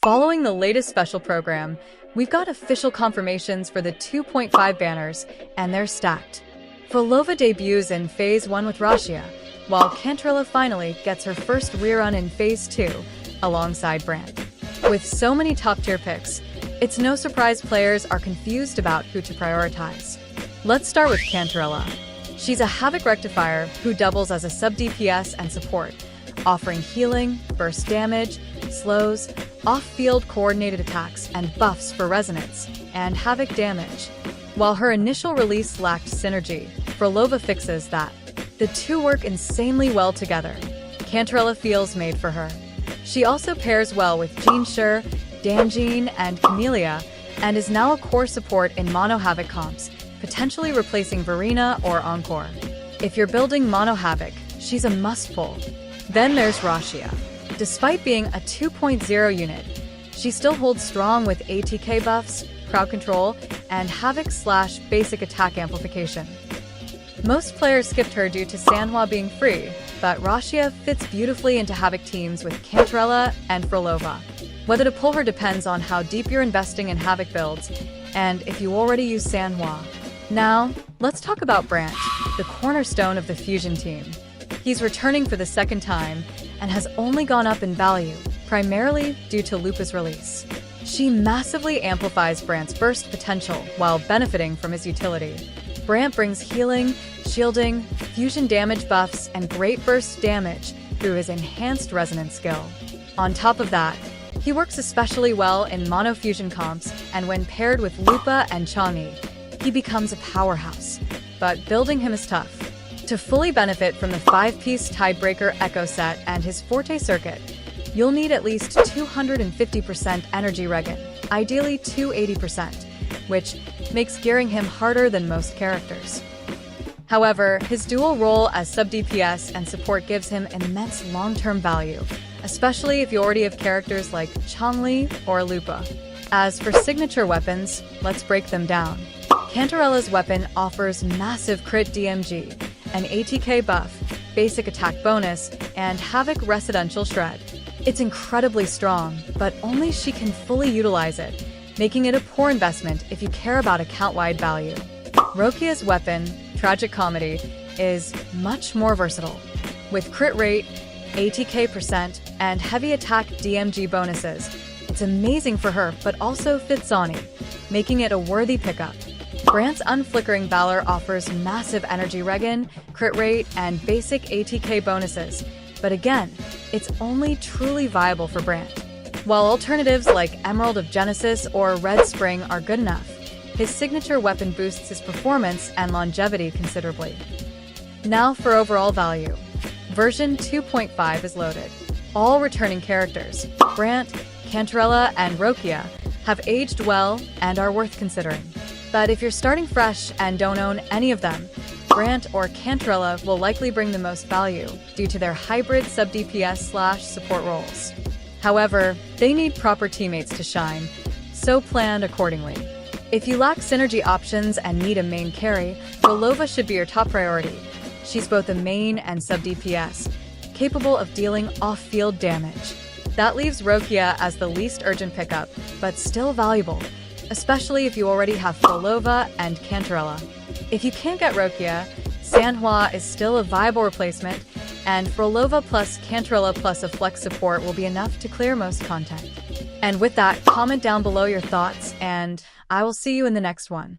Following the latest special program, we've got official confirmations for the 2.5 banners, and they're stacked. Phrolova debuts in Phase 1 with Rashia, while Cantrella finally gets her first rerun in Phase 2, alongside Brant. With so many top-tier picks, it's no surprise players are confused about who to prioritize. Let's start with Cantrella. She's a Havoc Rectifier who doubles as a sub-DPS and support, offering healing, burst damage, slows, off-field coordinated attacks, and buffs for resonance and Havoc damage. While her initial release lacked synergy, Phrolova fixes that. The two work insanely well together. Cantrella feels made for her. She also pairs well with Jean, Danjean, and Camellia, and is now a core support in Mono Havoc comps, potentially replacing Verena or Encore. If you're building Mono Havoc, she's a must-pull. Then there's Rashia. Despite being a 2.0 unit, she still holds strong with ATK buffs, crowd control, and Havoc/basic attack amplification. Most players skipped her due to Sanhua being free, but Rashia fits beautifully into Havoc teams with Cantrella and Phrolova. Whether to pull her depends on how deep you're investing in Havoc builds, and if you already use Sanhua. Now, let's talk about Brant, the cornerstone of the Fusion team. He's returning for the second time, and has only gone up in value, primarily due to Lupa's release. She massively amplifies Brant's burst potential while benefiting from his utility. Brant brings healing, shielding, fusion damage buffs, and great burst damage through his enhanced resonance skill. On top of that, he works especially well in mono fusion comps, and when paired with Lupa and Chang'e, he becomes a powerhouse. But building him is tough. To fully benefit from the 5-piece Tidebreaker Echo set and his Forte circuit, you'll need at least 250% energy regen, ideally 280%, which makes gearing him harder than most characters. However, his dual role as sub-DPS and support gives him immense long-term value, especially if you already have characters like Chang'e or Lupa. As for signature weapons, let's break them down. Cantrella's weapon offers massive crit DMG, an ATK buff, basic attack bonus, and Havoc residential shred. It's incredibly strong, but only she can fully utilize it, making it a poor investment if you care about account-wide value. Rokia's weapon, Tragic Comedy, is much more versatile. With crit rate, ATK percent, and heavy attack DMG bonuses, it's amazing for her but also fits Zani, making it a worthy pickup. Brant's Unflickering Valor offers massive energy regen, crit rate, and basic ATK bonuses, but again, it's only truly viable for Brant. While alternatives like Emerald of Genesis or Red Spring are good enough, his signature weapon boosts his performance and longevity considerably. Now for overall value. Version 2.5 is loaded. All returning characters, Brant, Cantrella, and Rokia, have aged well and are worth considering. But if you're starting fresh and don't own any of them, Brant or Cantrella will likely bring the most value due to their hybrid sub-DPS/support roles. However, they need proper teammates to shine, so plan accordingly. If you lack synergy options and need a main carry, Phrolova should be your top priority. She's both a main and sub-DPS, capable of dealing off-field damage. That leaves Rokia as the least urgent pickup, but still valuable, especially if you already have Phrolova and Cantrella. If you can't get Rokia, Sanhua is still a viable replacement, and Phrolova plus Cantrella plus a flex support will be enough to clear most content. And with that, comment down below your thoughts, and I will see you in the next one.